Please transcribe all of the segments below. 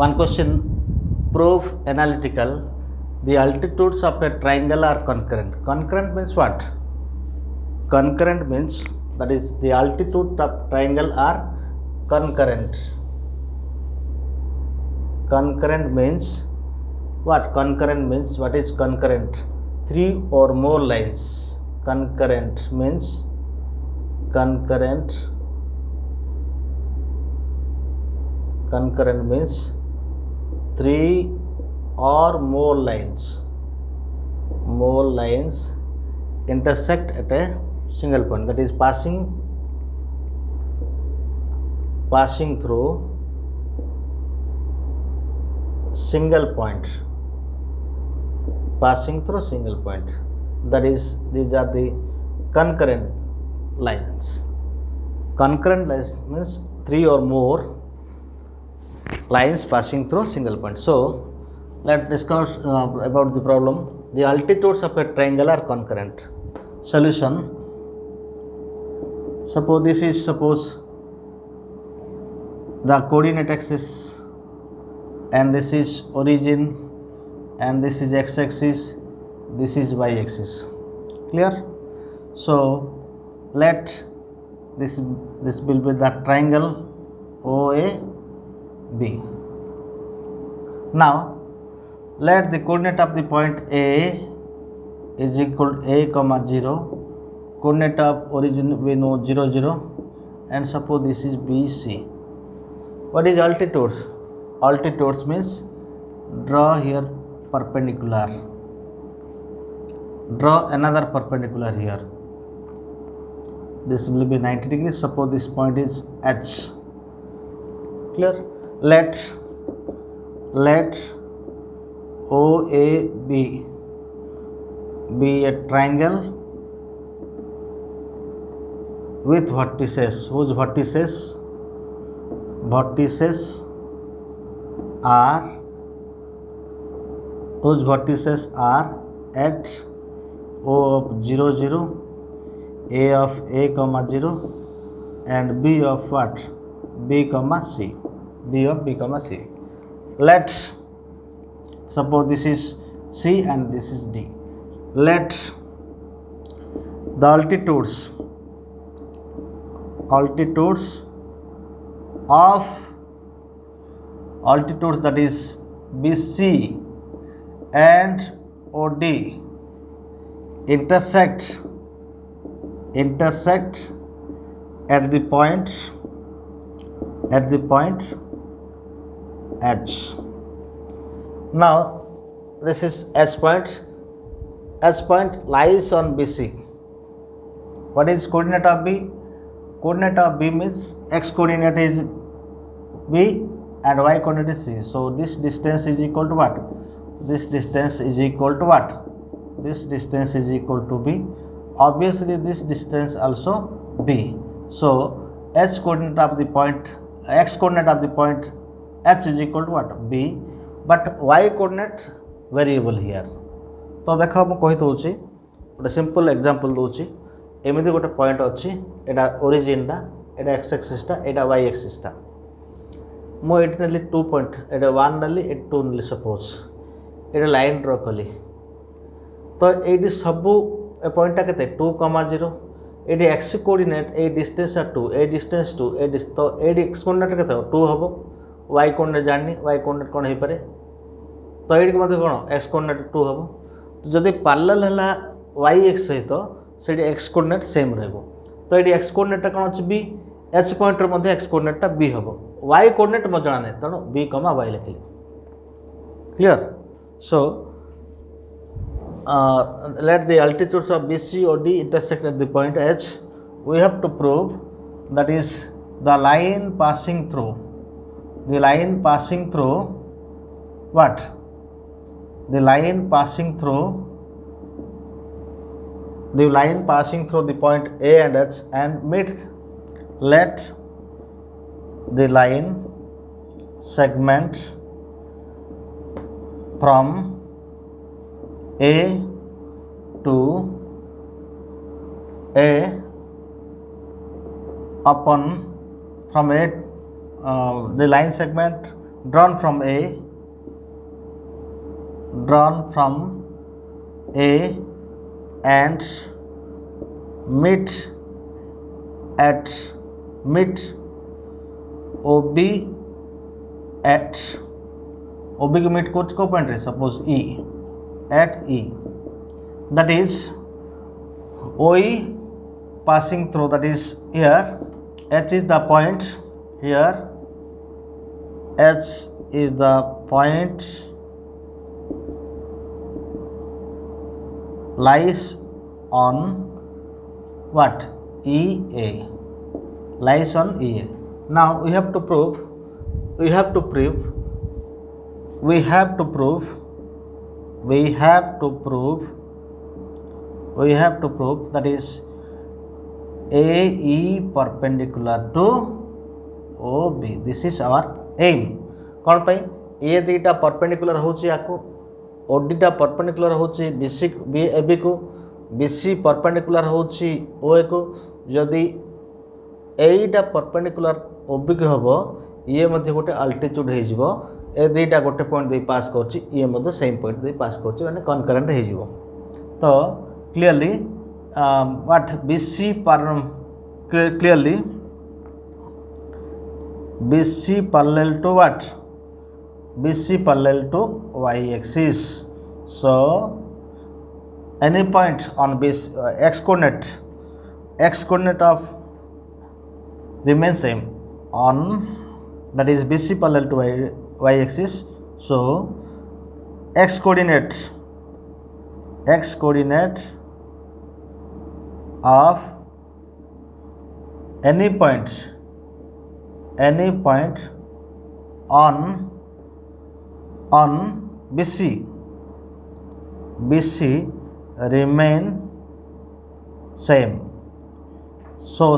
One question, prove analytical the altitudes of a triangle are concurrent. Concurrent means what? Concurrent means that is the altitude of triangle are concurrent. Concurrent means what? Concurrent means what is concurrent? Three or more lines. Concurrent means three or more lines intersect at a single point, that is passing through single point, that is these are the concurrent lines. Concurrent lines means three or more lines passing through single point. So let's discuss about the problem. The altitudes of a triangle are concurrent. Solution: suppose the coordinate axis, and this is origin, and this is x-axis, this is y-axis. Clear? So let this will be the triangle OAB. Now let the coordinate of the point A is equal to A comma 0, coordinate of origin we know 0 0, and suppose this is BC. What is altitudes? Altitudes means draw here perpendicular, draw another perpendicular here. This will be 90 degrees. Suppose this point is H. Clear? Let OAB be a triangle with vertices whose vertices are at O of 0 0, A of A comma 0, and B of what? B comma C. Let suppose this is C and this is D. Let the altitudes that is BC and OD intersect at the point H. Now this is H point. H point lies on BC. What is coordinate of B? Coordinate of B means x coordinate is B and y coordinate is C. So this distance is equal to what? This distance is equal to B. Obviously this distance also B. So H coordinate of the point, x coordinate of the point H is equal to what? B. But y coordinate variable here. तो देख मुझे कही दूसरी गोटे simple example दूसरी एमती गोटे point अच्छी एटा ओरिजिन एटा एक्स एक्सिसटा एटा वाई एक्सिसटा मुझे नेली 2 पॉइंट एटा 1 नेली 2 नेली सपोज एटा लाइन ड्र कली तो ये सबू ए पॉइंटा के 2,0 ये एक्स कोऑर्डिनेट ए डिस्टेंस 2 ए डिस्टेंस 2 ए तो ये एक्स कोऑर्डिनेट के 2 हम वाई कोऑर्डिनेट जानी वाई कोऑर्डिनेट कौन हो पारे तो ये कौन एक्स कोऑर्डिनेट 2 हम तो जदि पैरेलल है वाई एक्स सहित से एक्स कोऑर्डिनेट सेम रहिबो तो ये एक्स कोऑर्डिनेट कौन अच्छी बी एच पॉइंट रे एक्स कोऑर्डिनेट बी हम वाई कोऑर्डिनेट मत जाना नहीं तेणु बी कमा वाई लिखिली clear so let the altitudes of BC or D intersect at the point H. We have to prove that is the line passing through what? The line passing through the point A and H and meet. Let the line segment from A to A upon from A the line segment drawn from A and meet OB at OB को meet को point है suppose E at E, that is OE passing through, that is here H is the point here, H is the point lies on what? EA, lies on EA. Now we have to prove that is AE perpendicular to OB. This is our aim. कौन पाई ए दुईटा perpendicular होची आको, OD टा perpendicular होची BC AB को, BC perpendicular होची OA को. जदि एटा परपेंडिकुलर OB को हबो, ये मध्ये गोटे अल्टीट्यूड हे जिवो, ए दुईटा गोटे पॉइंट दे पास करची, ये मध्ये सेम पॉइंट दे पास करची, माने कनकरेंट हे जिवो. तो clearly what BC clearly BC parallel to what? BC parallel to y axis. So any point on this x coordinate of remain same on, that is BC parallel to y axis. So x coordinate of any point on BC remain same. So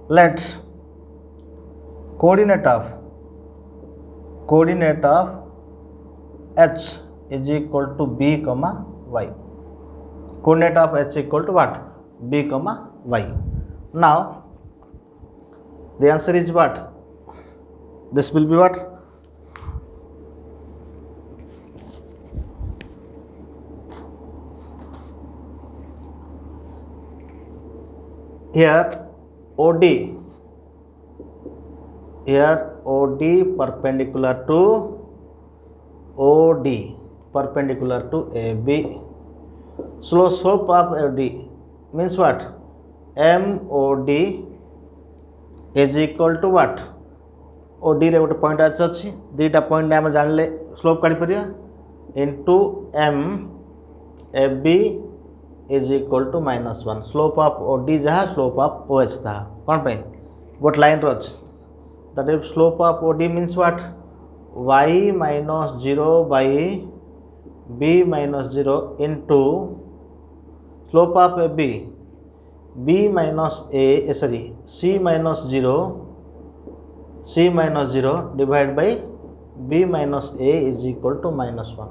let coordinate of H is equal to B comma Y. Coordinate of H equal to what? B comma Y. Now the answer is what? This will be what? Here OD perpendicular to OD perpendicular to AB. Slope of OD means what? MOD is equal to what? OD रे गोटे point अच्छी, दुईटा point आम जानले slope काढ़ी परिया into MAB is equal to -1. Slope of OD जहाँ slope of OH था कौन पे गोटे लाइन रच, that is slope of OD means what? Y minus 0 by B minus 0 into slope of AB B minus C minus 0 divided by B minus A is equal to -1.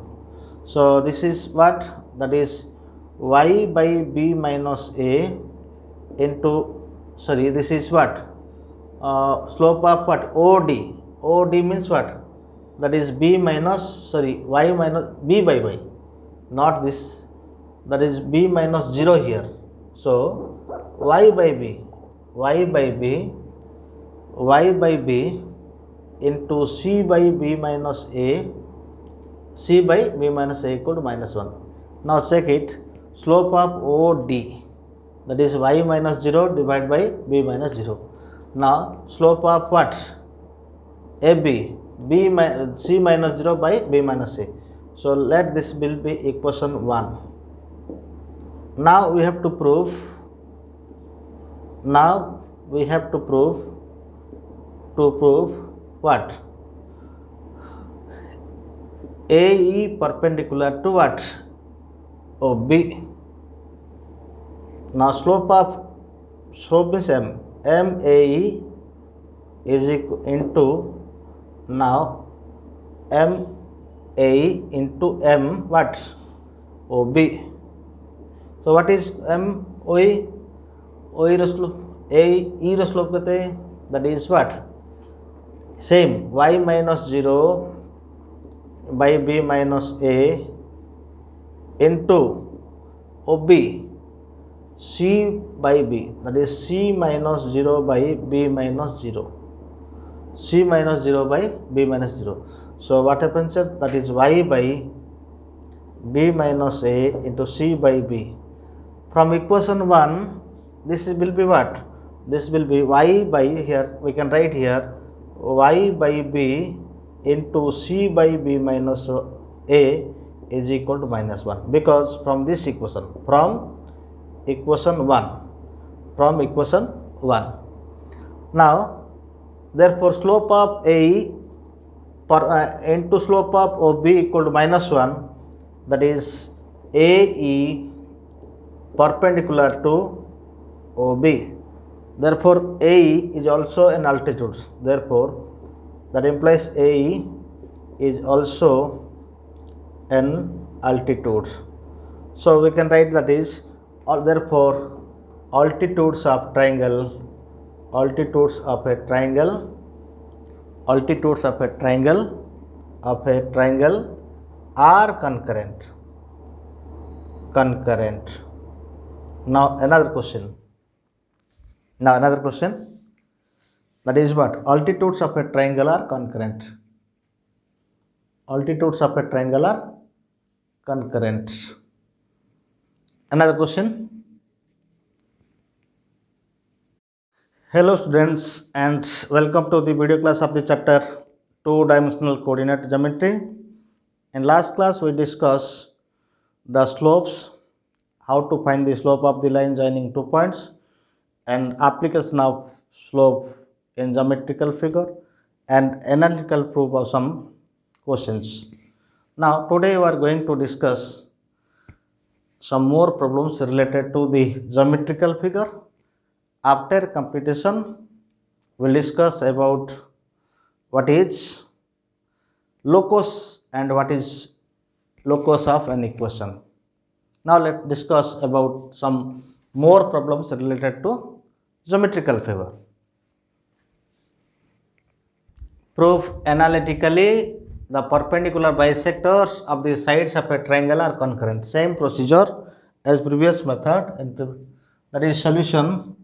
So this is what? That is Y by B minus A into, this is what? Slope of what? OD means what? That is B minus, Y minus B by Y, not this, that is B minus 0 here. So Y by B into C by B minus A equal to -1. Now check it. Slope of OD, that is Y minus 0 divided by B minus 0. Now slope of what? AB C minus 0 by B minus A. So let this will be equation 1. Now we have to prove what? AE perpendicular to what? OB. Now slope is MAE is equal into, now MAE into M what? OB. So what is MOE? OE ro slope, AE ro slope kete, that is what? same y minus 0 by b minus a into OB c by b, that is c minus 0 by b minus 0, c minus 0 by b minus 0. So what happens here? That is y by b minus a into c by b. From equation 1, this will be what? This will be y by, here we can write here y by b into c by b minus a is equal to minus 1, because from this equation, from equation 1. Now therefore slope of a into slope of OB equal to minus 1, that is AE perpendicular to OB. Therefore AE is also an altitude, therefore that implies AE is also an altitude. So we can write that is therefore altitudes of a triangle are concurrent. Now another question, that is what? Altitudes of a triangle are concurrent. Another question. Hello students, and welcome to the video class of the chapter 2-dimensional coordinate geometry. In last class we discussed the slopes, how to find the slope of the line joining 2 points, and application of slope in geometrical figure, and analytical proof of some questions. Now today we are going to discuss some more problems related to the geometrical figure. After completion, we'll discuss about what is locus and what is locus of an equation. Now let's discuss about some more problems related to geometrical figure. Prove analytically the perpendicular bisectors of the sides of a triangle are concurrent. Same procedure as previous method, and that is solution.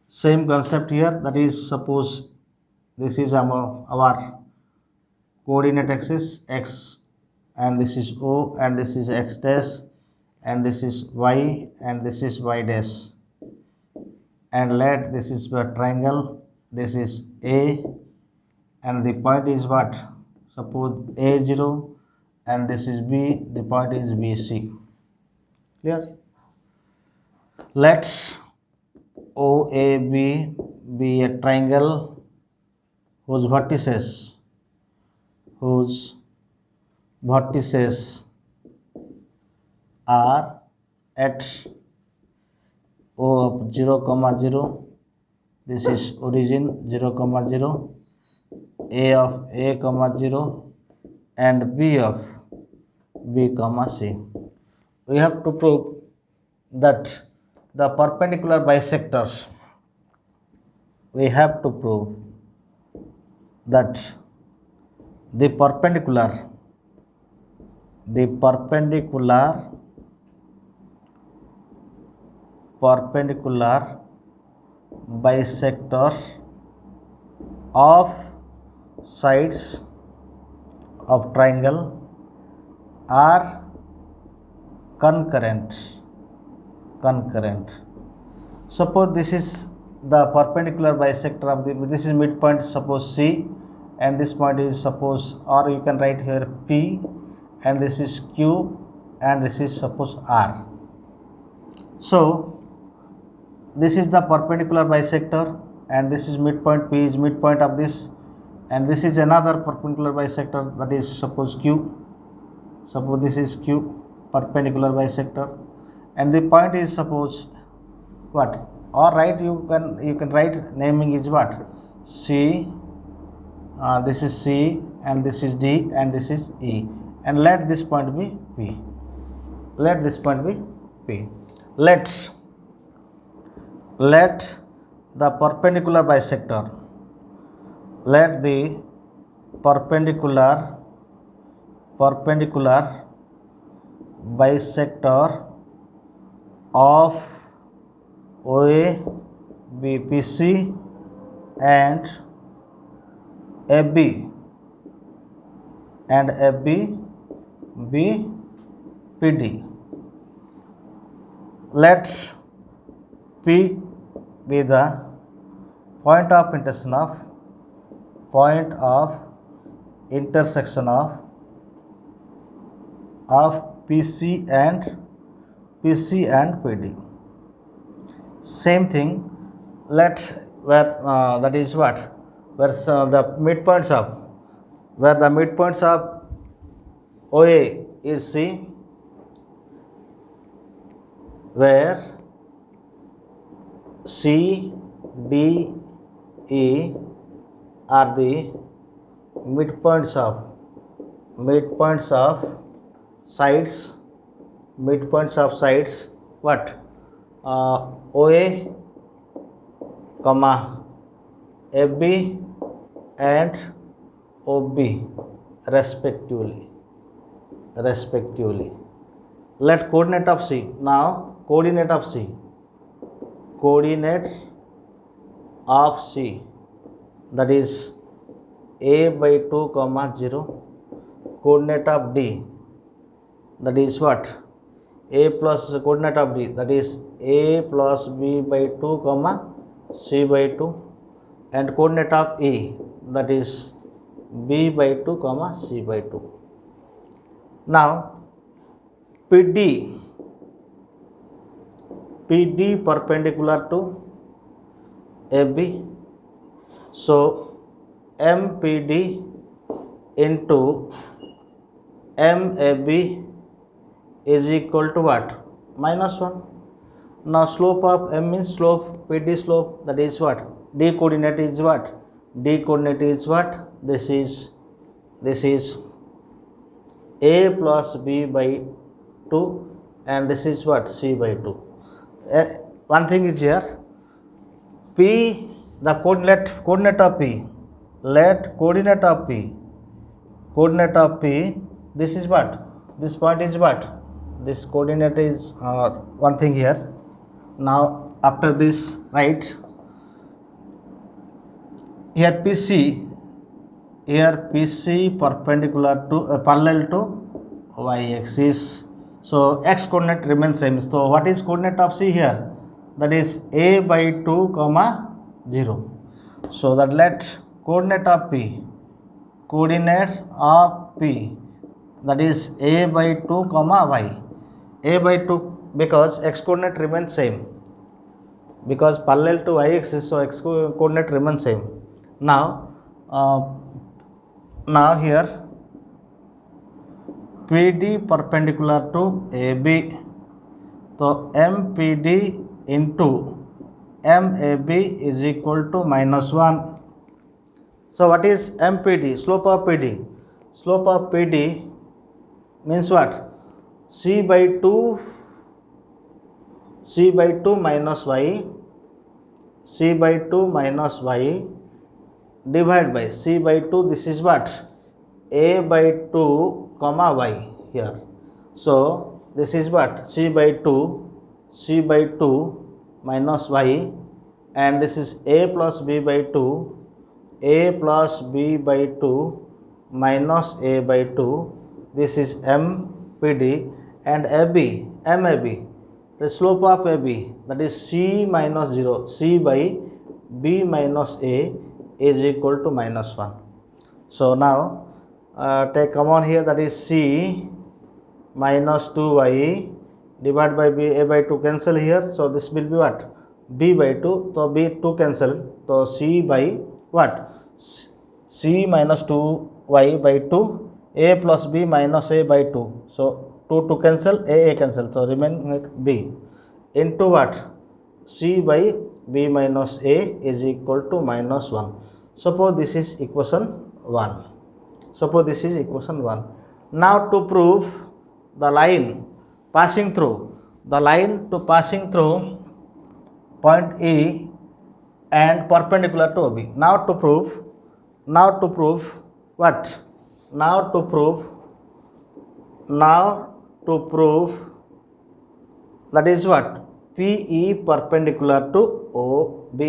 Same concept here, that is suppose this is our coordinate axis x, and this is O, and this is x dash, and this is y, and this is y dash, and let this is the triangle, this is A, and the point is what? Suppose A0, and this is B, the point is BC. Clear? Let's OAB be a triangle whose vertices are at O of 0, 0, this is origin 0, 0, A of A, 0, and B of B, C. We have to prove that the perpendicular bisectors, the perpendicular bisectors of sides of triangle are concurrent. Suppose this is the perpendicular bisector of this is midpoint, suppose C, and this point is suppose, or you can write here P, and this is Q, and this is suppose R. So this is the perpendicular bisector, and this is midpoint, P is midpoint of this, and this is another perpendicular bisector, that is suppose Q. Suppose this is Q, perpendicular bisector, and the point is suppose what? Or write, you can write naming is what? C, this is C, and this is D, and this is E, and let this point be P. Let the perpendicular bisector. Let the perpendicular bisector of OA be PC and AB be PD. Let P be the point of intersection of PC and PD. Same thing, let where that is what, where the midpoints of OA is C, where C, D, E are the midpoints of sides what, OA, comma AB and OB respectively. Let coordinate of C. Now coordinate of C, that is A by 2 comma 0. Coordinate of D, that is what, A plus coordinate of D, that is A plus B by 2 comma C by 2, and coordinate of E, that is B by 2 comma C by 2. Now PD perpendicular to AB, so MPD into MAB is equal to what, -1. Now slope of M means slope, PD slope, that is what, D coordinate is what, this is A plus B by 2, and this is what, C by 2. One thing is here, P, the coordinate of P, let coordinate of P, this is what, this point is what, this coordinate is one thing here. Now after this, write here PC perpendicular to parallel to y axis, so x coordinate remains same. So what is coordinate of C here, that is A by 2 comma 0. So that let coordinate of P, that is A by 2 comma y, A by 2, because x coordinate remains same, because parallel to y axis, so x coordinate remains same. Now here PD perpendicular to AB, so MPD into MAB is equal to -1. So what is MPD? Slope of PD means what, C by 2 minus y, divided by C by 2, this is what, A by 2 comma y here. So this is what, C by 2 minus y, and this is A plus B by 2 minus A by 2, this is MPD, and MAB, the slope of AB, that is C minus 0, C by B minus A is equal to -1. So now take common here, that is C minus 2y divided by B, A by 2 cancel here, so this will be what, B by 2, so B 2 cancel, so C by what, C minus 2y by 2, A plus B minus A by 2, so 2 cancel, A cancel, so remain B into what, C by B minus A is equal to -1. Suppose this is equation 1. Now to prove the line passing through point E and perpendicular to OB. Now to prove what? Now to prove that is what? PE perpendicular to OB.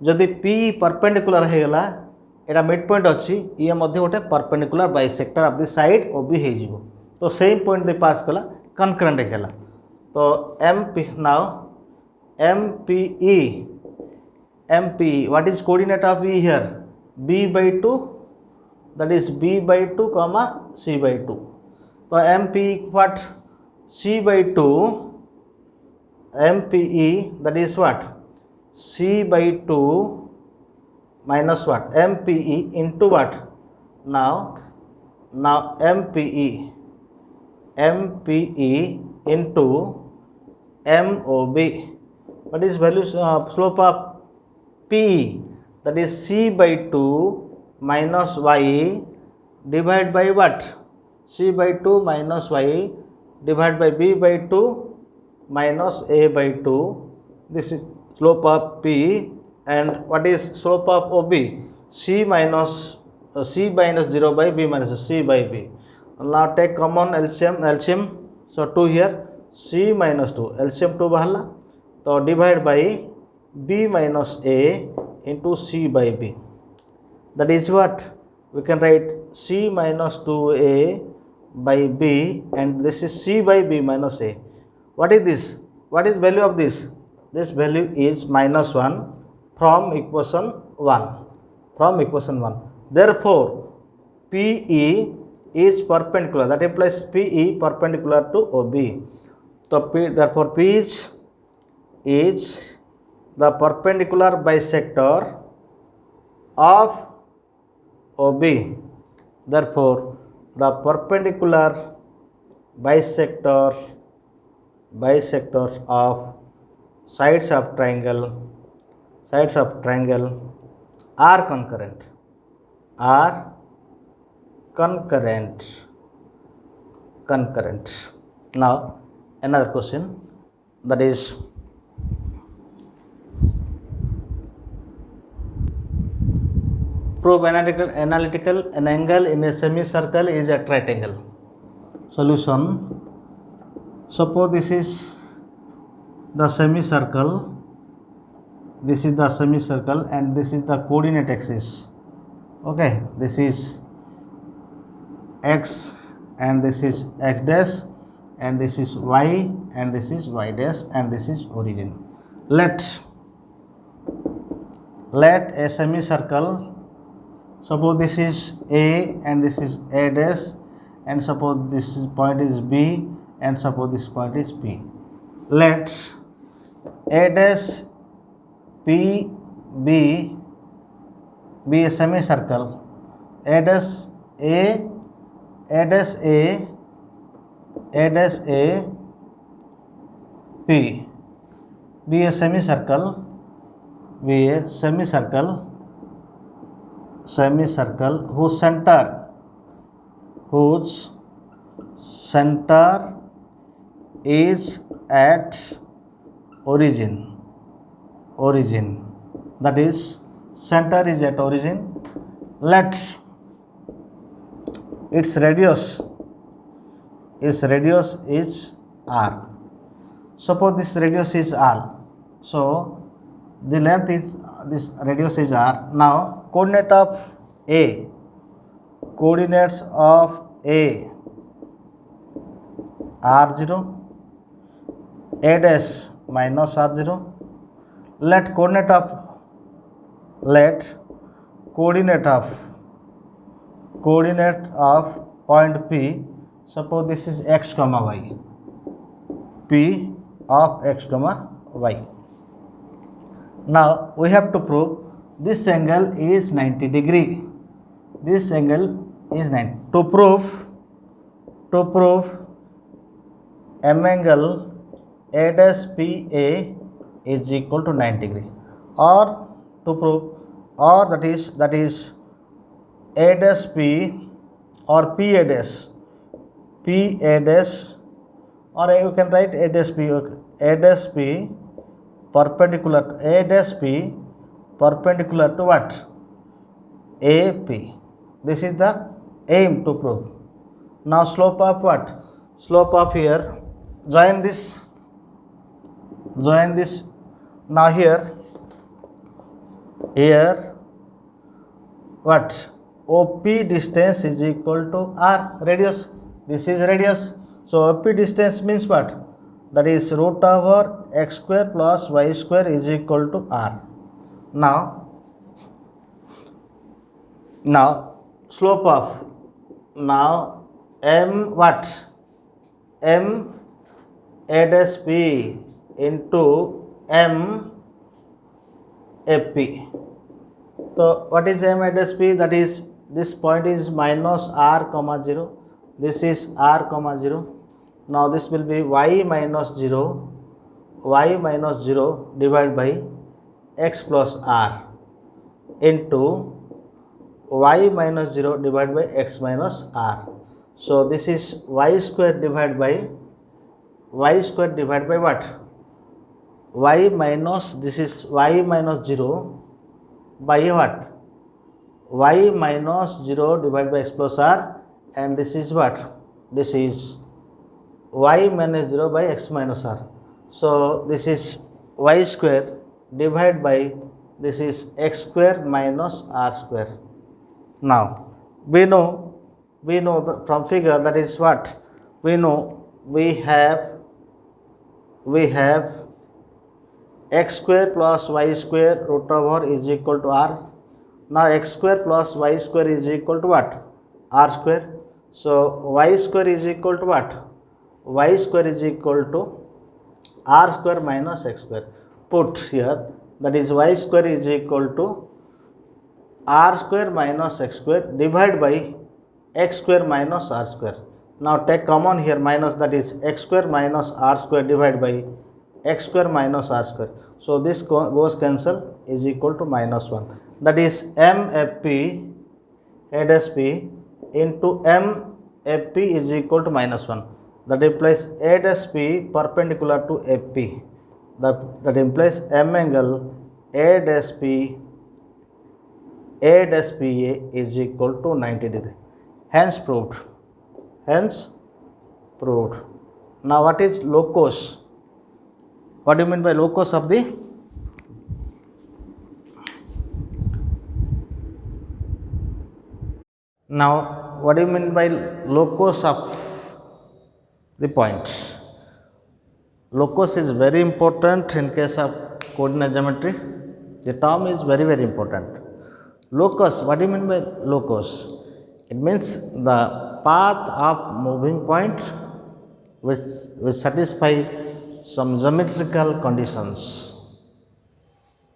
जदि PE perpendicular हेगला एटा mid point अच्छी ये मध्य गोटे perpendicular bisector of the side OB हो जिवो तो same point दे पास कला concurrent हेगला तो MP now MPE what is coordinate of E here? B/2 that is B/2 comma C/2 तो MPE what? C/2 MPE that is what? C/2 minus what? MPE into what? Now MPE into MOB. What is value slope of PE? That is C/2 minus Y divided by what? C/2 minus Y divided by B/2 minus A/2. This is slope of PE. And what is slope of OB? C minus 0 by B minus C by B. Now take common LCM. So 2 here, C minus 2, LCM 2 bahala. So divide by B minus A into C by B. That is what? We can write C minus 2A by B and this is C by B minus A. What is this? What is value of this? This value is -1 from equation 1. Therefore, PE is perpendicular. That implies PE perpendicular to OB. So therefore, P is the perpendicular bisector of OB. Therefore, the perpendicular bisectors of sides of triangle are concurrent. Now another question, that is prove analytical an angle in a semicircle is at right angle. Solution: suppose this is the semicircle and this is the coordinate axis. Okay, this is x and this is x dash and this is y and this is y dash and this is origin. Let a semicircle, suppose this is A and this is A dash and suppose this point is B and suppose this point is P. Let A dash P be a semicircle. A dash P be a semicircle whose center is at origin. That is, center is at origin. Let its radius is r. Suppose this radius is r, so the length is this radius is r. Now coordinates of A r0, A dash minus r0. Let coordinate of point P, suppose this is x comma y, P of x comma y. Now we have to prove this angle is 90 degree. This angle is 90. To prove m angle A dash PA is equal to 90 degree, or to prove, or that is A dash P or PA dash, or you can write A dash P perpendicular, A dash P perpendicular to what? AP. This is the aim to prove. Now slope of what? Slope of here, join this. Now here what? OP distance is equal to R, radius. This is radius. So OP distance means what? That is root over x square plus y square is equal to R. Now slope of, now m what? M A dash P into M AP. So what is M A dash P? That is, this point is minus R comma 0. This is R comma 0. Now this will be y minus 0 divided by x plus R into y minus 0 divided by x minus R. So this is y square divided by what? Y minus, this is y minus 0 by what? Y minus 0 divided by x plus R, and this is what? This is y minus 0 by x minus R. So this is y square divided by, this is x square minus R square. Now we know from figure, that is what we know, we have x square plus y square root over is equal to R. Now x square plus y square is equal to what? R square. So y square is equal to what? Y square is equal to R square minus x square. Put here, that is y square is equal to R square minus x square divided by x square minus R square. Now take common here minus, that is x square minus R square divided by x square minus R square. So this goes cancel, is equal to minus 1. That is MFP A dash P into MFP is equal to minus 1. That implies A dash P perpendicular to FP. That implies M angle A dash P is equal to 90 degree. Hence proved. Now what is locus? What do you mean by locus of the? Now what do you mean by locus of the points? Locus is very important in case of coordinate geometry. The term is very, very important. Locus, what do you mean by locus? It means the path of moving point which satisfy some geometrical conditions.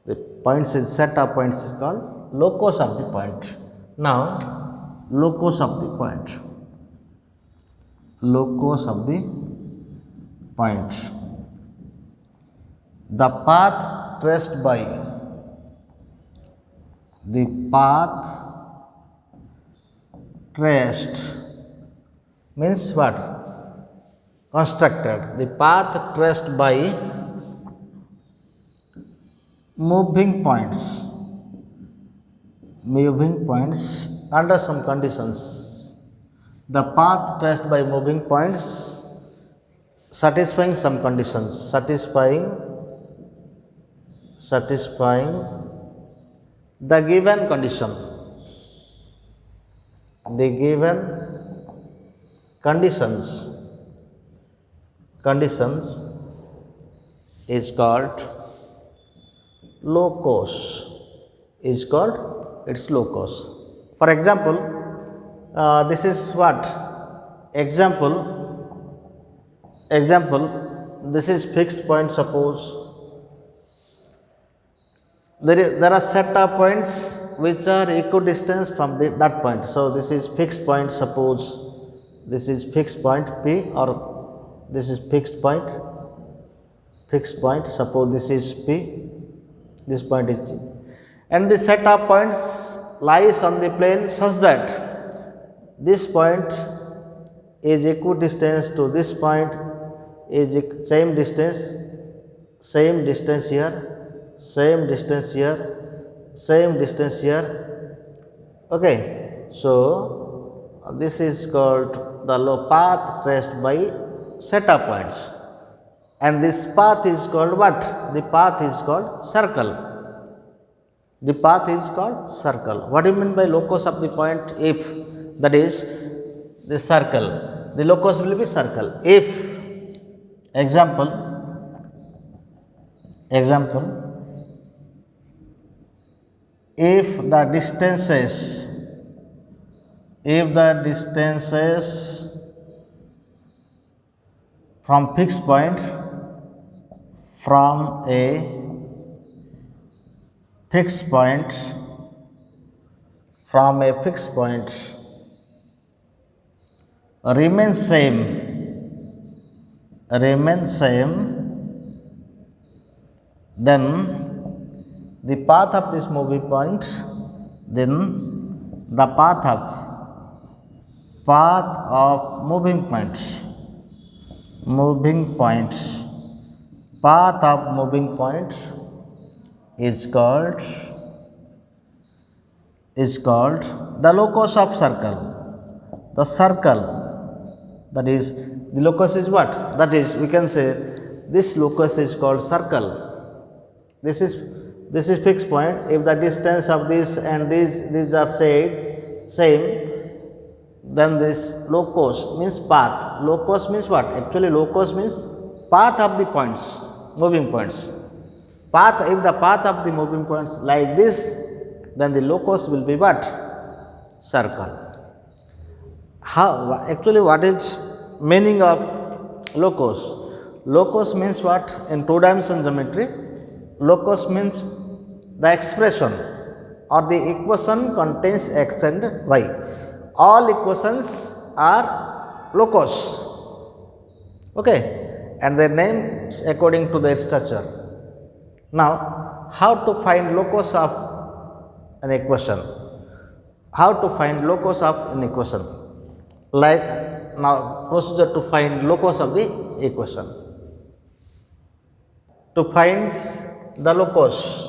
The points is set of points is called locus of the point. Now locus of the point. The path traced by means what? Constructed. The path traced by moving points under some conditions. The path traced by moving points satisfying some conditions, satisfying the given condition. The given conditions is called locus. It's locus. For example, this is what? Example, this is fixed point. Suppose there are set of points which are equidistant from that point. So this is fixed point. Suppose this is fixed point P, or this is fixed point. Suppose this is P, this point is G, and the set of points lies on the plane such that this point is equidistant to this point, is same distance here, same distance here. Okay, so this is called the path traced by set of points, and this path is called what? The path is called circle. The path is called circle. What do you mean by locus of the point? If that is the circle, the locus will be circle. If example, if the distances from fixed point, from a fixed point remain same, then the path of this moving point, then the path of moving points, path of moving point is called the locus of circle. The circle, that is, the locus is what? That is, we can say this locus is called circle. This is fixed point. If the distance of this and these are same, then this locus means path. Locus means what? Actually, locus means path of the points, moving points. Path, if the path of the moving points like this, then the locus will be what? Circle. How actually, what is meaning of locus? Locus means what? In two-dimensional geometry, locus means the expression or the equation contains x and y. All equations are locus. Okay, and their names according to their structure. Now, how to find locus of an equation? How to find locus of an equation? Like now, procedure to find locus of the equation. To find the locus,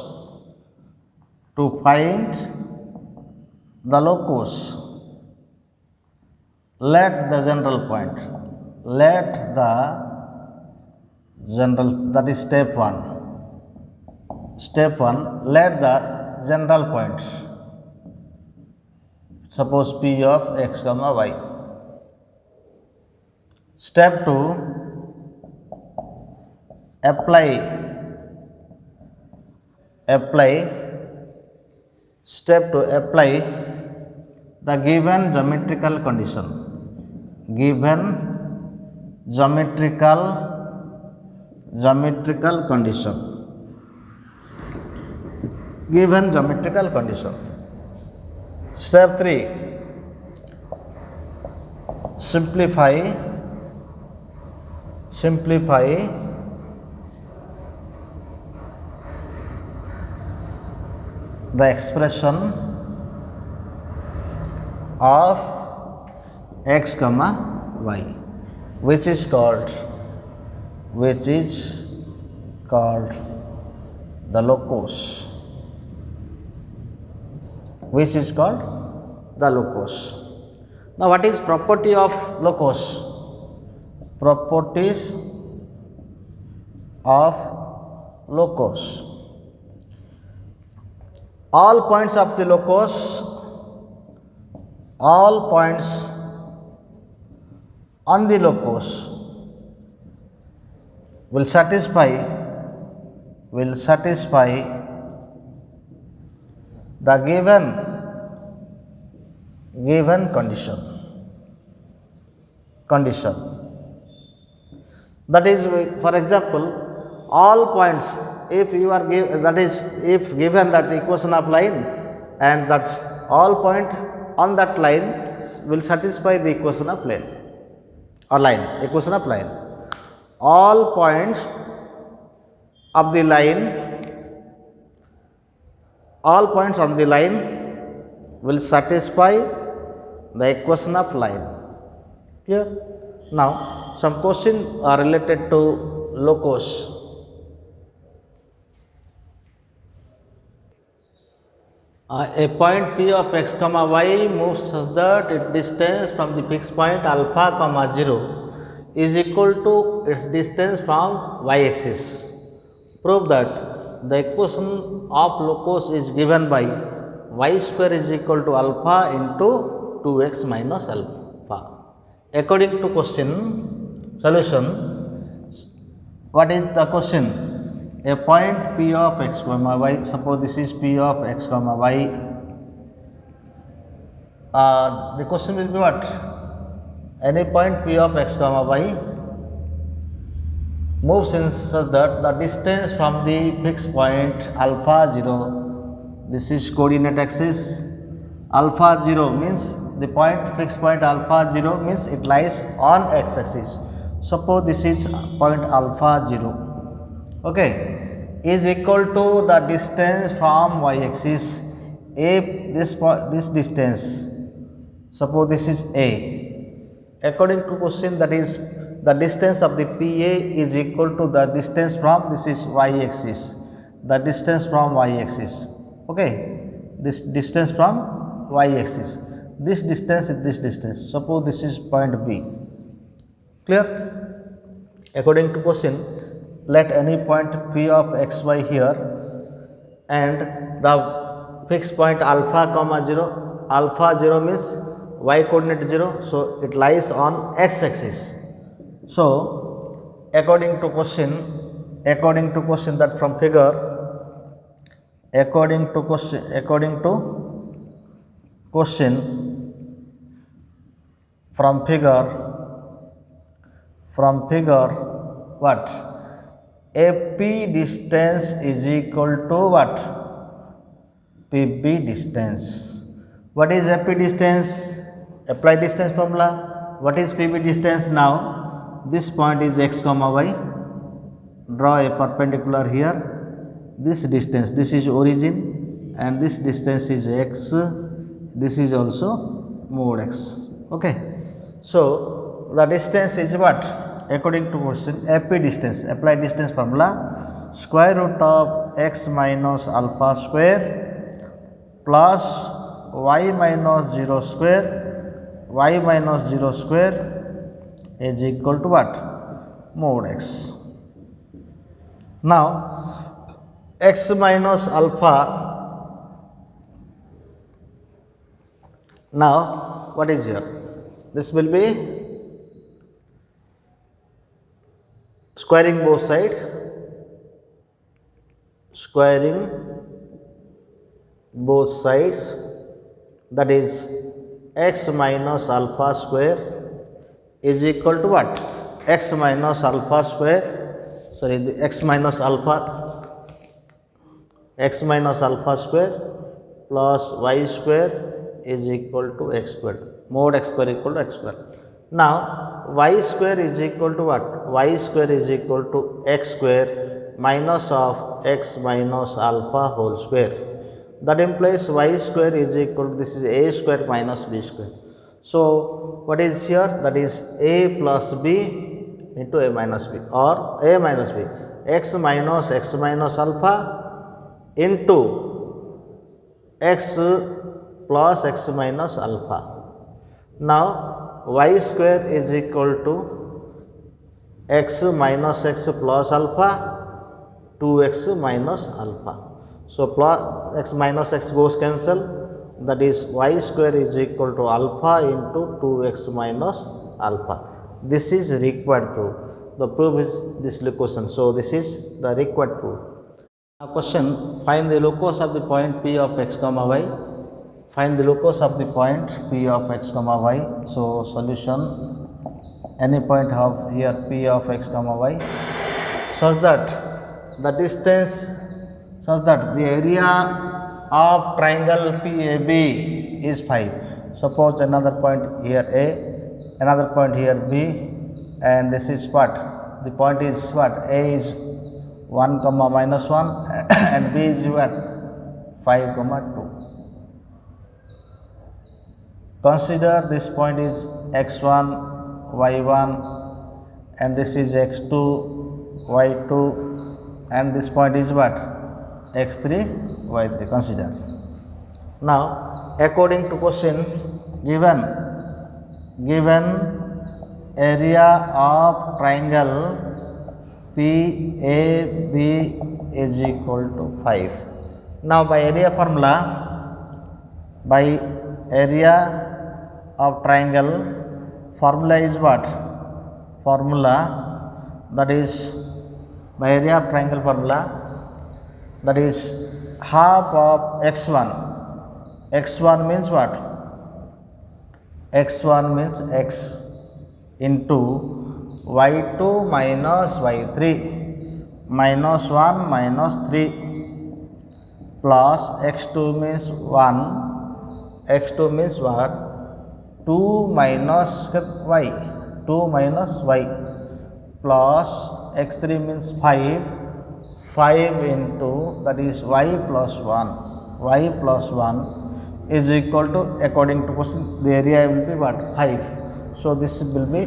let the general point, that is step 1. Step 1, let the general points, suppose P of x comma y. Step 2, apply the given geometrical condition. Given geometrical condition. Step 3, simplify the expression of x comma y, which is called the locus. Now, what is property of locus? Properties of locus. All points of the locus, all points on the locus will satisfy the given condition. That is, for example, all points, if you are if given that equation of line, and that all point on that line will satisfy the equation of plane or equation of line. All points of the line, all points on the line will satisfy the equation of line. Clear? Now, some questions are related to locus. A point P of x comma y moves such that its distance from the fixed point alpha comma 0 is equal to its distance from y-axis. Prove that the equation of locus is given by y square is equal to alpha into 2x minus alpha. According to question solution, what is the question? A point P of x comma y, suppose this is P of x comma y, the question will be what? Any point P of x comma y moves in such that the distance from the fixed point alpha 0, this is coordinate axis, alpha 0 means the fixed point alpha 0 means it lies on x axis. Suppose this is point alpha 0, okay, is equal to the distance from y axis. This distance, suppose this is a. According to question, that is the distance of the PA is equal to the distance from, this is y axis, the distance from y axis, okay, this distance from y axis, this distance is this distance. Suppose this is point B. Clear? According to question, let any point P of xy here and the fixed point alpha comma 0, alpha 0 means y coordinate 0, so it lies on x axis. So according to question that from figure, according to question from figure what? AP distance is equal to what? PB distance. What is AP distance? Apply distance formula. What is PB distance now? This point is x comma y. Draw a perpendicular here. This distance, this is origin, and this distance is x. This is also mod x. Okay. So the distance is what? According to question, AP distance, apply distance formula, square root of x minus alpha square plus y minus 0 square is equal to what? Mod x. Now x minus alpha, now what is here? This will be squaring both sides, that is x minus alpha square is equal to what? X minus alpha square, sorry, the x minus alpha square plus y square is equal to x square, mod x square equal to x square. Now y square is equal to what? Y square is equal to x square minus of x minus alpha whole square. That implies y square is equal to, this is a square minus b square. So what is here? That is a plus b into a minus b, or a minus b, x minus alpha into x plus x minus alpha. Now y square is equal to x minus x plus alpha 2x minus alpha. So plus x minus x goes cancel, that is y square is equal to alpha into 2x minus alpha. This is required proof. The proof is this location. So this is the required proof. Now question, find the locus of the point P of x comma y. Find the locus of the point P of x comma y. So solution, any point of here P of x comma y such that the distance, such that the area of triangle PAB is 5. Suppose another point here A, another point here B, and this is what? The point is what? A is 1 comma minus 1 and B is what? 5 comma 2. Consider this point is x1, y1, and this is x2, y2, and this point is what? x3, y3. Consider. Now according to question, given area of triangle PAB is equal to 5. Now by area of triangle formula is what? Formula that is by area of triangle formula, that is half of x1. x1 means what? x1 means x into y2 minus y3 minus 1 minus 3 plus x2 means 1. x2 means what? 2 minus y, 2 minus y plus x3 means 5 into, that is y plus 1 is equal to, according to question, the area will be what? 5. So this will be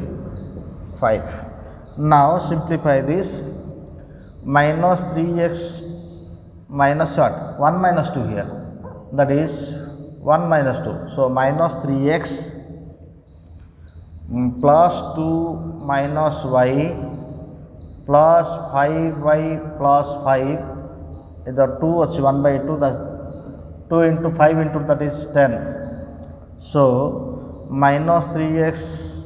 5. Now simplify this. Minus 3x minus what? 1 minus 2 here, that is 1 minus 2. So minus 3x plus 2 minus y plus 5y plus 5, the 2 is 1 by 2, that 2 into 5 into, that is 10. So minus 3x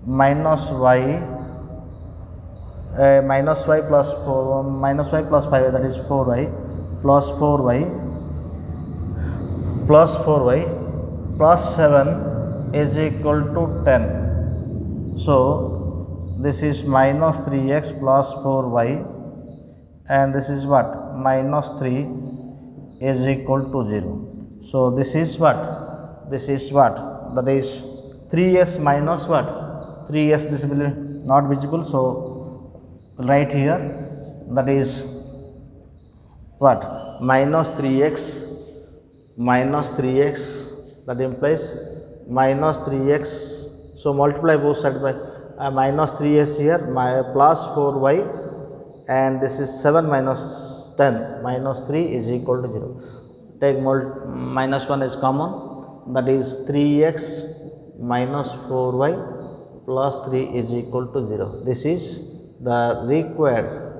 minus y plus 4, minus y plus 5, that is 4y plus 4y plus 7 is equal to 10. So this is minus 3x plus 4y, and this is what? Minus 3 is equal to 0. So this is what? That is 3x minus what? 3x, this will be not visible, so right here, that is what? Minus 3x, that implies minus 3x. So multiply both sides by minus 3x here, plus 4y, and this is 7 minus 10, minus 3 is equal to 0. Take minus 1 is common, that is 3x minus 4y plus 3 is equal to 0. This is the required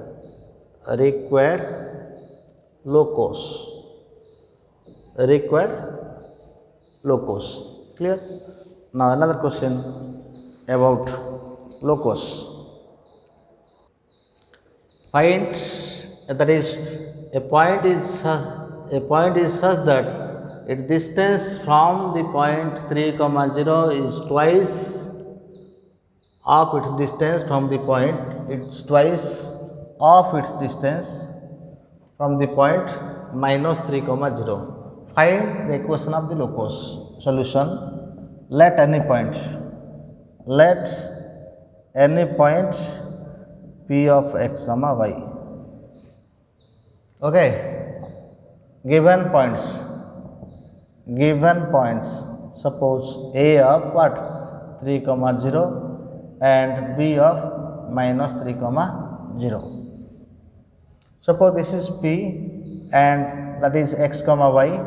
locus. Clear? Now another question about locus. Find, that is a point is such that its distance from the point 3, 0 is twice of its distance from the point, it's twice of its distance from the point minus 3, 0. Find the equation of the locus. Solution: let any point P of x, y. Okay, given points, suppose A of what? 3, 0 and B of minus 3, 0. Suppose this is P and that is x, y.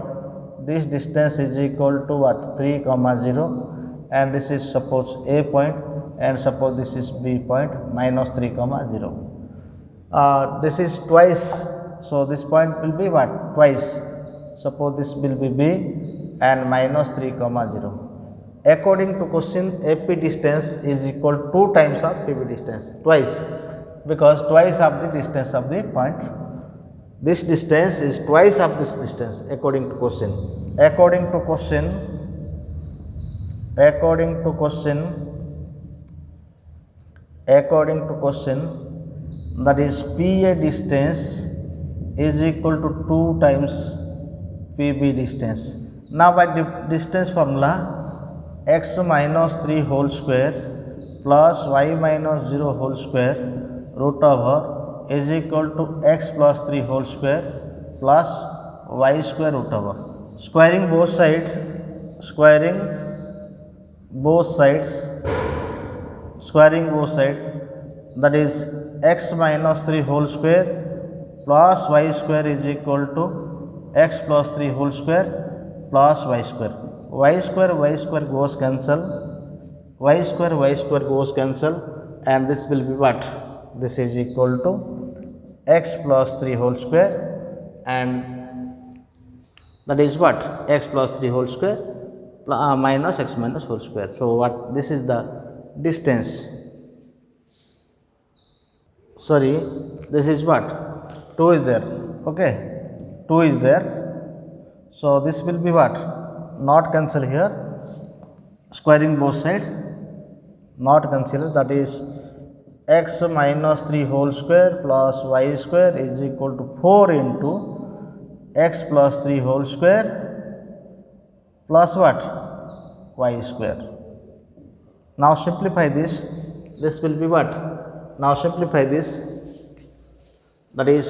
This distance is equal to what? 3, 0, and this is suppose A point, and suppose this is B point, minus 3, 0. This is twice, so this point will be what? Twice. Suppose this will be B and minus 3, 0. According to question, AP distance is equal to 2 times of PB distance, twice, because twice of the distance of the point. This distance is twice of this distance according to question. According to question, that is PA distance is equal to 2 times PB distance. Now by distance formula, x minus 3 whole square plus y minus 0 whole square root over is equal to x plus 3 whole square plus y square root over. Squaring both sides, that is x minus 3 whole square plus y square is equal to x plus 3 whole square plus y square. Y square goes cancel. Y square goes cancel, and this will be what? This is equal to x plus 3 whole square, and that is what? X plus 3 whole square minus x minus whole square. So what? This is the distance. Sorry, this is what? 2 is there. Okay, 2 is there. So this will be what? Not cancel here. Squaring both sides. Not cancel. That is x minus 3 whole square plus y square is equal to 4 into x plus 3 whole square plus what? Y square. Now simplify this. This will be what? Now simplify this. That is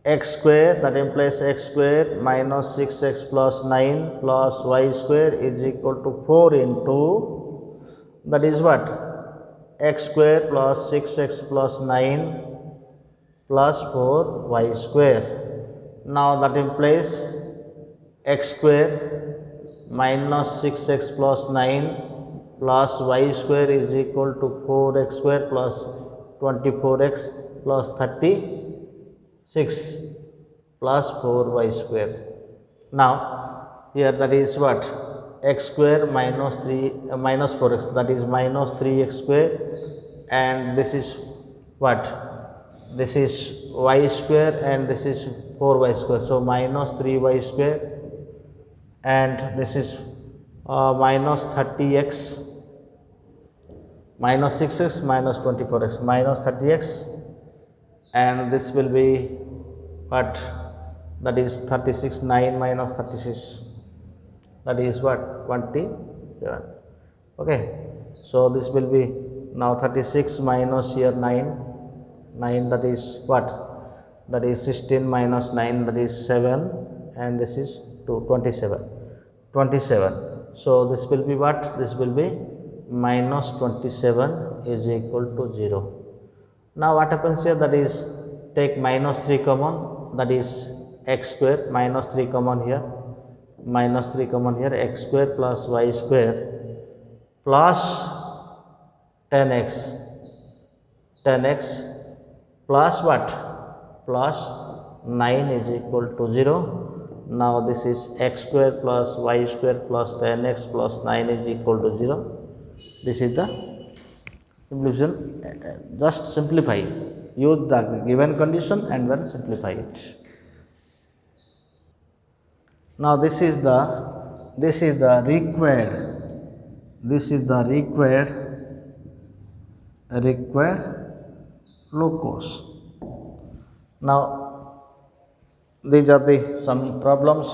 x square, that implies x square minus 6x plus 9 plus y square is equal to 4 into, that is what? X square plus 6x plus 9 plus 4 y square. Now that implies x square minus 6x plus 9 plus y square is equal to 4x square plus 24x plus 36 plus 4y square. Now here that is what? X square minus 3 minus 4x, that is minus 3x square, and this is what? This is y square and this is 4y square. So minus 3y square, and this is minus 30x minus 6x minus 24x minus 30x, and this will be what? That is 36. 9 minus 36, that is what? 27. Okay, so this will be now 36 minus here 9, that is what? That is 16 minus 9, that is 7, and this is 27. So this will be what? This will be minus 27 is equal to 0. Now what happens here? That is, take minus 3 common, that is x square, minus 3 common here, minus 3 common here, x square plus y square plus 10x plus what? Plus 9 is equal to 0. Now this is x square plus y square plus 10x plus 9 is equal to 0. This is the simplification. Just simplify. Use the given condition and then simplify it. Now this is the required locus. Now these are the some problems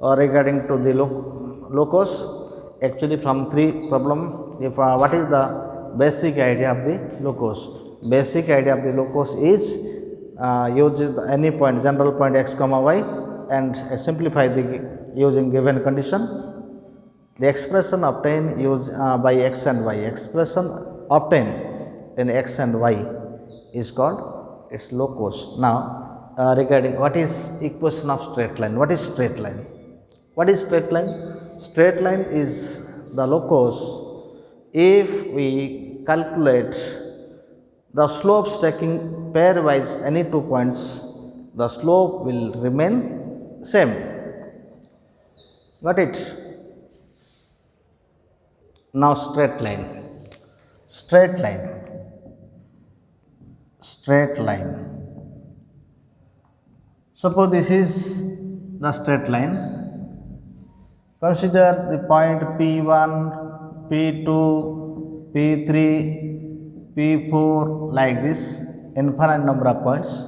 regarding to the locus. Actually from 3 problem. If what is the basic idea of the locus? Basic idea of the locus is use any point, general point x comma y, and simplify the using given condition. The expression obtained by x and y, expression obtained in x and y is called its locus. Now regarding what is equation of straight line? What is straight line? What is straight line? Straight line is the locus if we calculate the slopes taking pairwise any 2 points, the slope will remain same. Got it? Now straight line. Suppose this is the straight line. Consider the point P1, P2, P3, P4 like this, infinite number of points.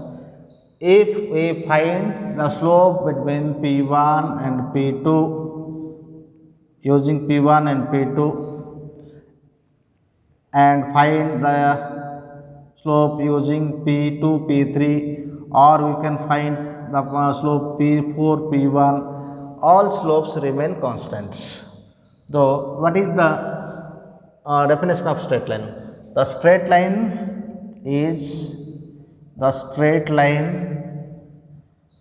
If we find the slope between P1 and P2 using P1 and P2, and find the slope using P2, P3, or we can find the slope P4, P1, all slopes remain constant. Though what is the definition of straight line? The straight line is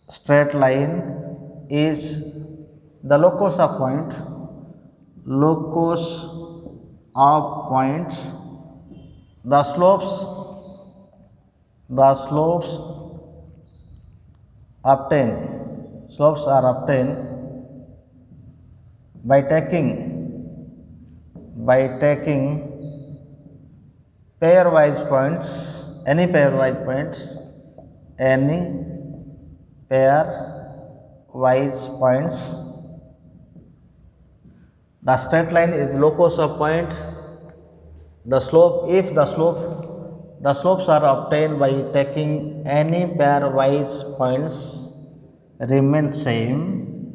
straight line is the locus of point, locus of point, the slopes are obtained by taking pairwise points, any pairwise points, any pairwise points. The straight line is the locus of point. The slope, if the slopes are obtained by taking any pairwise points, remain same.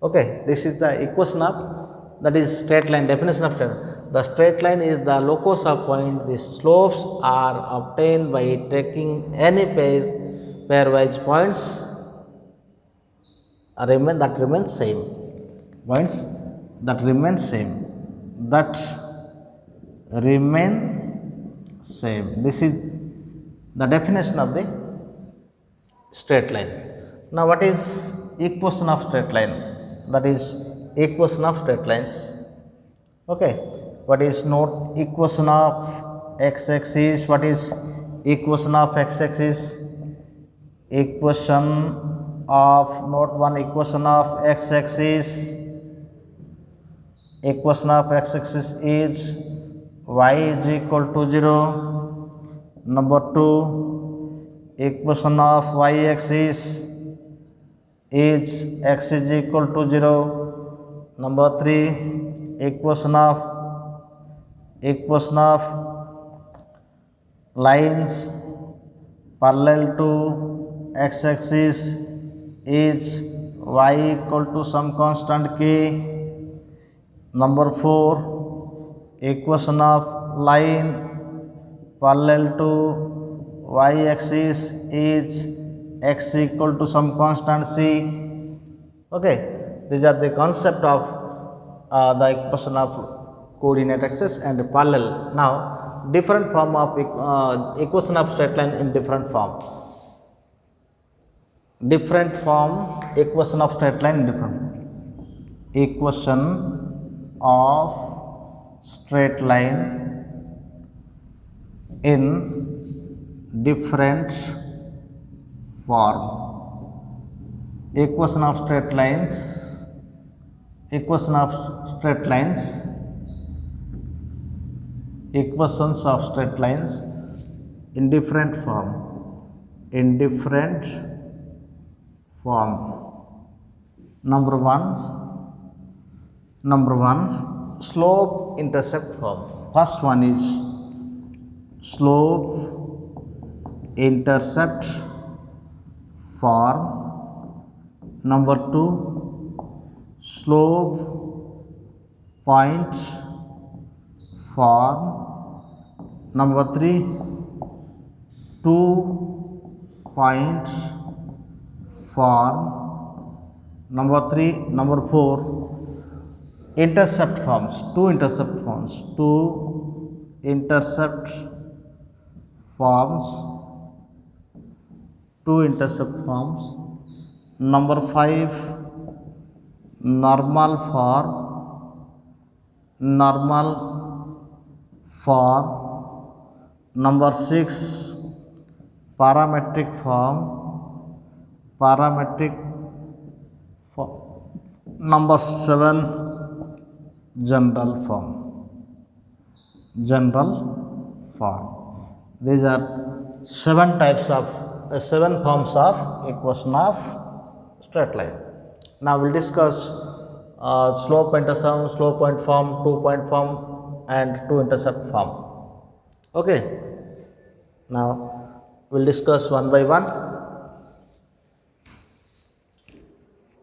Okay, this is the equation of, that is straight line, definition of straight line. The straight line is the locus of point. The slopes are obtained by taking any pairwise points, that remains same. Points that remain same. This is the definition of the straight line. Now, what is equation of straight line? That is equation of straight lines. Okay, what is note equation of x-axis? What is equation of x-axis? Equation of, note one, equation of x-axis. Equation of x-axis is y is equal to 0. Number 2, equation of y-axis is x is equal to 0. Number 3, equation of lines parallel to x-axis is y equal to some constant k. Number 4, equation of line parallel to y-axis is x equal to some constant c. Okay, these are the concept of the equation of coordinate axis and parallel. Now, different form of equation of straight line in different form. Equation of straight line in different. Equation of straight line in different form. Equation of straight lines equations of straight lines in different form. Number one, slope intercept form. First one is slope intercept form. Number 2, slope point form. Number 3, 2 point form. Number 4, intercept forms. Two intercept forms. Number 5, normal form. Number 6, parametric form. Number 7, general form. These are 7 types of 7 forms of equation of straight line. Now we'll discuss slope intercept, slope point form, 2-point form, and 2 intercept form. Okay. Now we'll discuss one by one.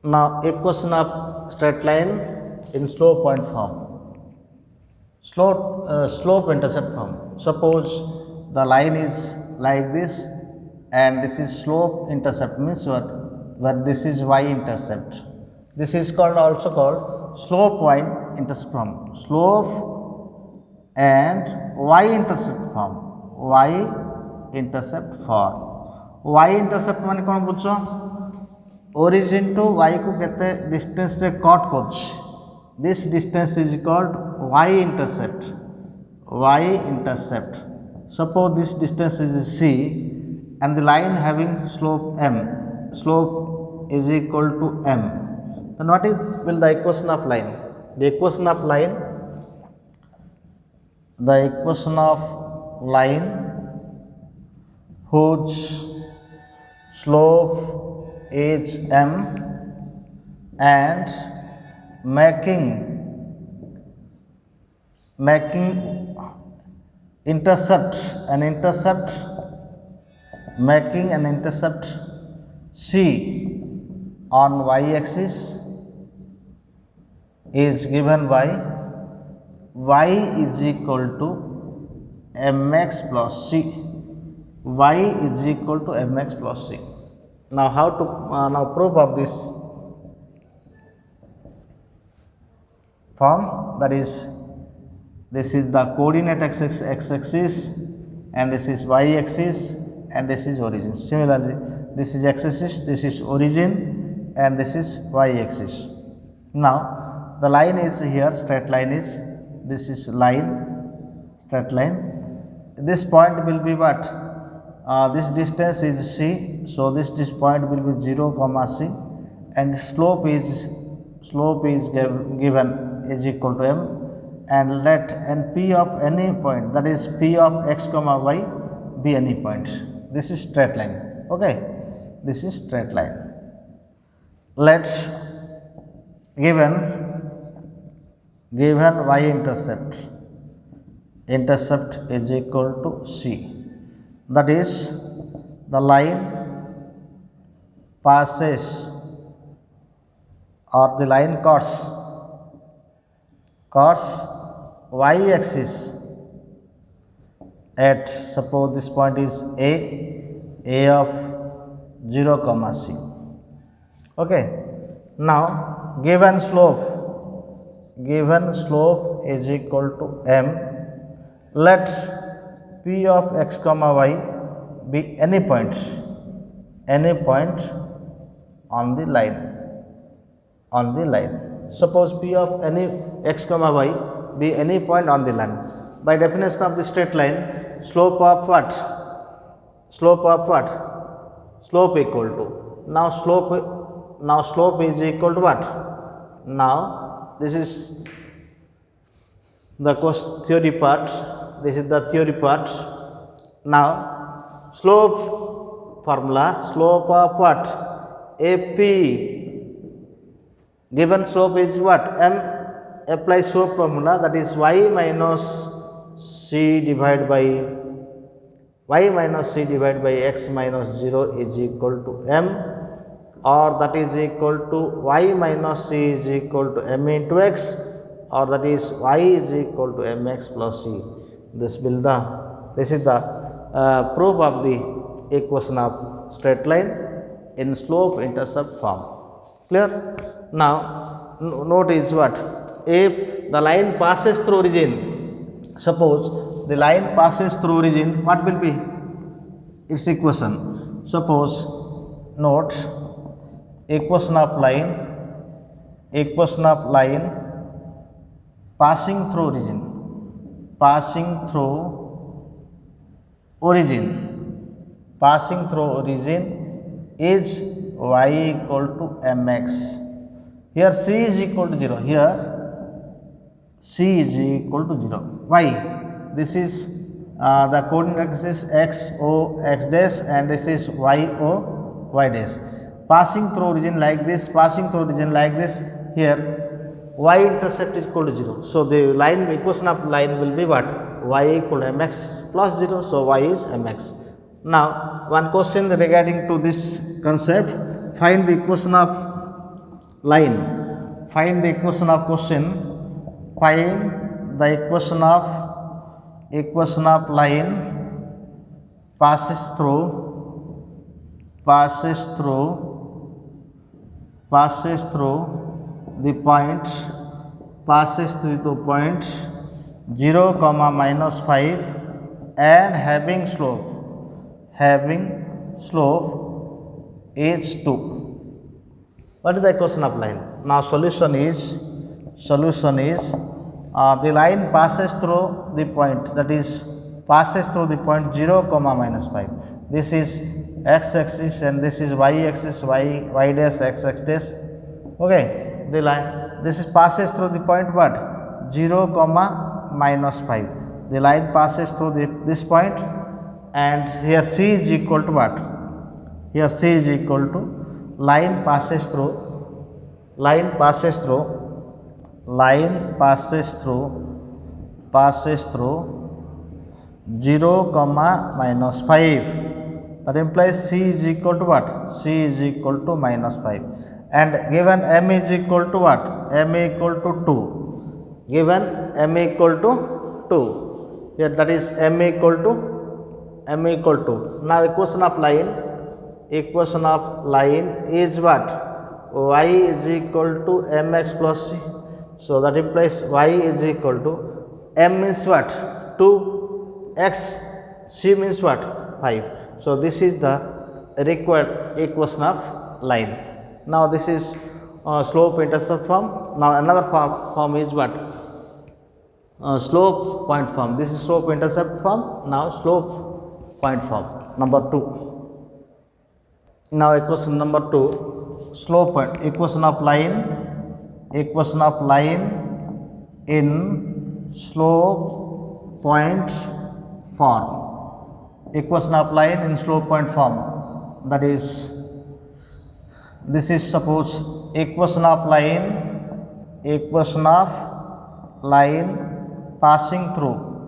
Now equation of straight line in slope point form. Slope intercept form. Suppose the line is like this, and this is slope intercept, means what? Where this is y-intercept. This is also called slope y-intercept form. Slope and y-intercept form. Intercept form y intercept माने कौन बुझ origin to y को केते distance रे cut कर this distance is called y intercept suppose this distance is c and the line having slope m slope is equal to m then what is will the equation of line the equation of line whose slope is m and making intercept C on y-axis is given by y is equal to mx plus c. Y is equal to mx plus c. Now how to now proof of this form, that is this is the coordinate x-axis and this is y-axis and this is origin. Similarly, this is x-axis, this is origin and this is y-axis. Now the line is here, straight line is, this is line, straight line. This point will be what? This distance is c, so this point will be 0 comma c and slope is given is equal to m and let n p of any point, that is p of x comma y be any point. This is straight line. Okay, this is straight line. Let's given y intercept is equal to c, that is the line passes or the line cuts y-axis at, suppose this point is a of 0 comma c. Okay, now given slope is equal to m, let p of x comma y be any point on the line. Suppose p of any x comma y be any point on the line. By definition of the straight line, slope of what? Slope equal to, now slope is equal to what? Now this is the theory part, this is the theory part. Now slope formula, slope of what? AP, given slope is what? M, apply slope formula, that is y minus c divided by x minus 0 is equal to m, or that is equal to y minus c is equal to m into x, or that is y is equal to mx plus c. This is the proof of the equation of straight line in slope intercept form. Clear? Now note is what? If the line passes through origin, suppose the line passes through origin, what will be its equation? Suppose note equation of line passing through origin is y equal to mx. Here c is equal to 0. Here c is equal to 0. Why? This is the coordinate axis x o x dash and this is y o y dash. Passing through origin like this, here y intercept is equal to 0. So the line equation of line will be what? Y equal to mx plus 0. So y is mx. Now one question regarding to this concept: find the equation of line. Find the equation of question. Find the equation of line passes through the point 0 comma minus 5 and having slope having slope is 2. What is the equation of line? Now solution is the line passes through the point, that is passes through the point 0 comma minus 5. This is x axis and this is y axis, y dash x dash. Okay, the line, this is passes through the point what? 0 comma minus 5. The line passes through this point, and here c is equal to what? Here c is equal to line passes through 0 comma minus 5. That implies c is equal to what? C is equal to minus 5. And given m is equal to what? M equal to 2. Given m equal to 2. Here that is m equal to. Now equation of line is what? Y is equal to mx plus c. So that implies y is equal to m means what? 2, x, c means what? 5. So this is the required equation of line. Now this is slope intercept form. Now another form is what? Slope point form. This is slope intercept form. Now slope point form number 2. Now equation number 2, slope point, equation of line in slope point form. Equation of line in slope point form, that is, this is suppose equation of line passing through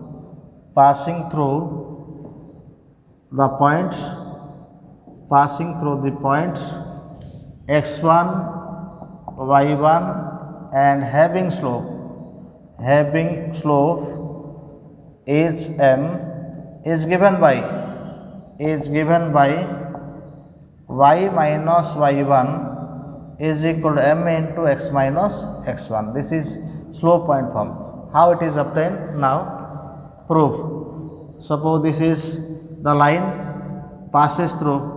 the points x1, y1 and having slope is m is given by y minus y1 is equal to m into x minus x1. This is slope point form. How it is obtained? Now proof. Suppose this is the line passes through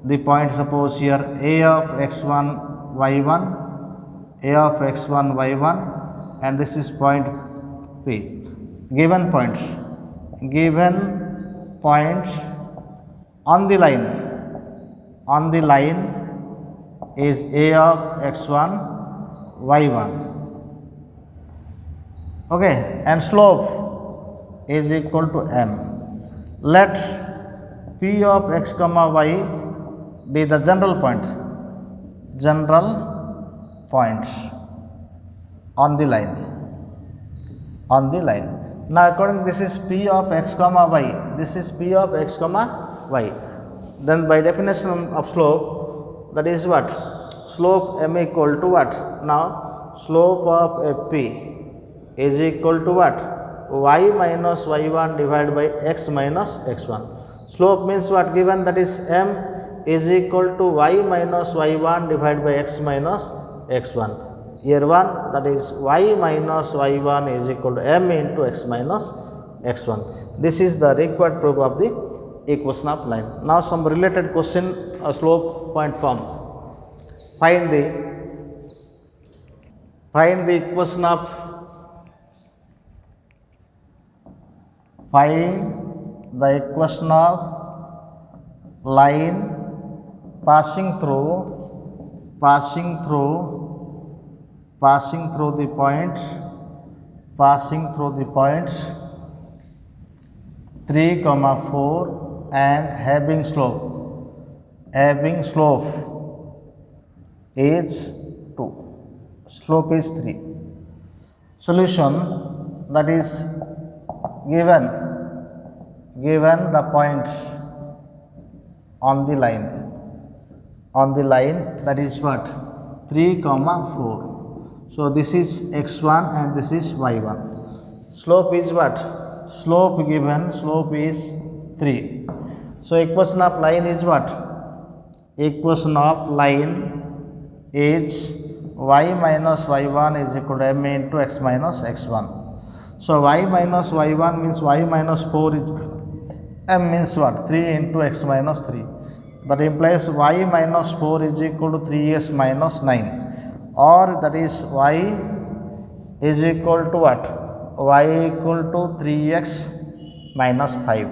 the point, suppose here a of x1 y1, and this is point P. Given points on the line is a of x1 y1. Okay, and slope is equal to m. Let P of x comma y be the general points on the line. Now according, this is P of x comma y, then by definition of slope, that is what? Slope m equal to what? Now slope of fp is equal to what? Y minus y1 divided by x minus x1. Slope means what? Given, that is m is equal to y minus y1 divided by x minus x1. Here 1, that is y minus y1 is equal to m into x minus x1. This is the required proof of the equation of line. Now some related question, slope point form. Find the equation of line passing through the points 3, 4 and having slope is 2. Slope is 3. Solution, that is given the points on the line, that is what? 3, 4. So this is x1 and this is y1. Slope is what? Slope is 3. So equation of line is what? Equation of line is y minus y1 is equal to m into x minus x1. So y minus y1 means y minus 4 m means what? 3 into x minus 3. That implies y minus 4 is equal to 3s minus 9, or that is y is equal to what? Y equal to 3x minus 5.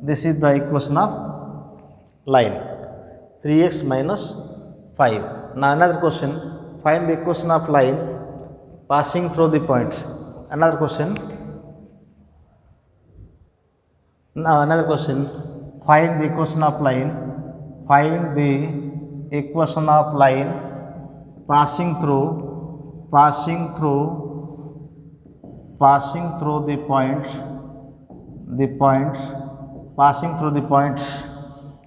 This is the equation of line, 3x minus 5. Now another question, find the equation of line passing through the points. Another question. Now another question, find the equation of line, find the equation of line passing through the points, passing through the points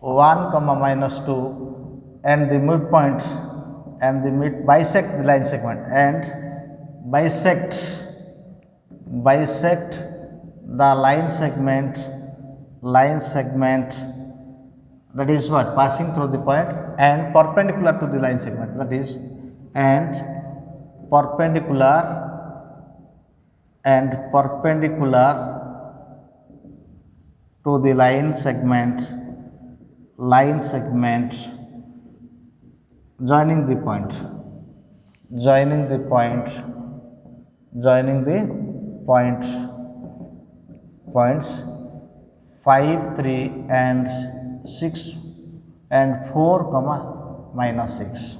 1 comma minus 2 and the midpoints and the bisect the line segment and bisect the line segment, that is what? Passing through the point and perpendicular to the line segment, that is, and perpendicular to the line segment joining the points 5, 3 and 6 and 4 comma minus 6.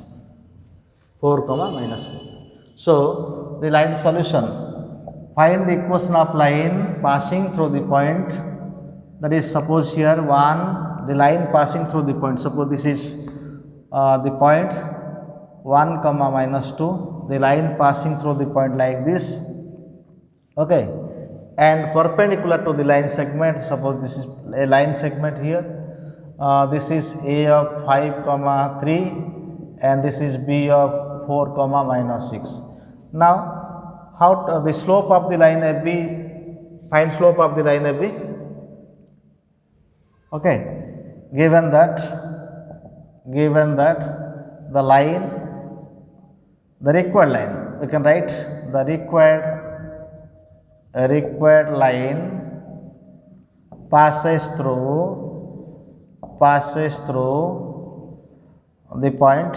So the line solution, find the equation of line passing through the point, that is, suppose here 1, the line passing through the point, suppose this is the point 1 comma minus 2, the line passing through the point like this, okay, and perpendicular to the line segment, suppose this is a line segment here, this is a of 5 comma 3 and this is b of 4 comma minus 6. Now how the slope of the line AB, find slope of the line AB, okay, given that the line, the required line, we can write the required line passes through the point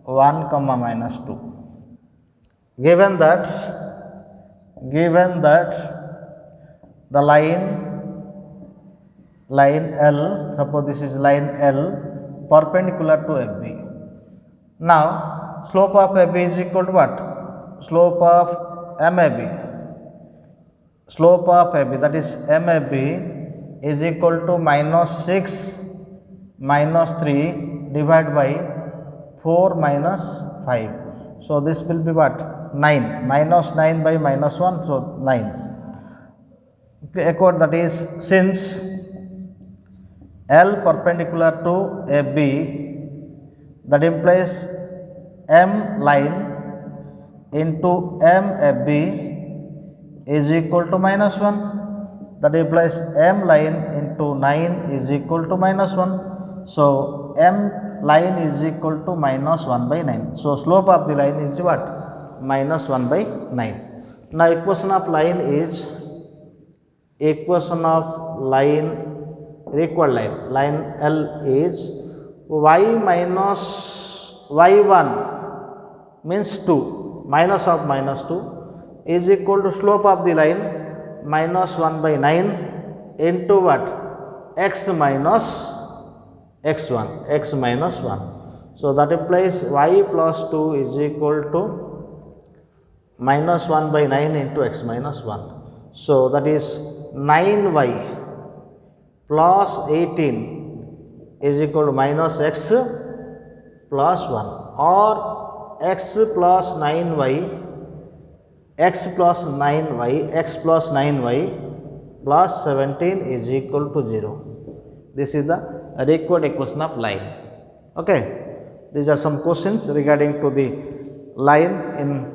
1 comma minus 2. Given that the line L, suppose this is line L perpendicular to FB. Now slope of FB is equal to what? Slope of MAB, that is MAB is equal to minus 6 minus 3 divided by 4 minus 5. So this will be what? 9, minus 9 by minus 1, so 9. That is, since L perpendicular to AB, that implies M line into MAB is equal to minus 1, that implies M line into 9 is equal to minus 1. So M line is equal to minus 1 by 9. So slope of the line is what? Minus 1 by 9. Now equation of line is required line L is y minus y1 means 2, minus of minus 2 is equal to slope of the line minus 1 by 9 into what? X minus x1, x minus 1. So that implies y plus 2 is equal to minus 1 by 9 into x minus 1. So that is 9y plus 18 is equal to minus x plus 1, or x plus 9y plus 17 is equal to 0. This is the required equation of line. Okay, these are some questions regarding to the line in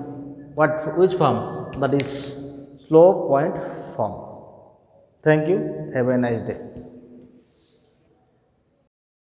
which form, that is slope point form. Thank you. Have a nice day.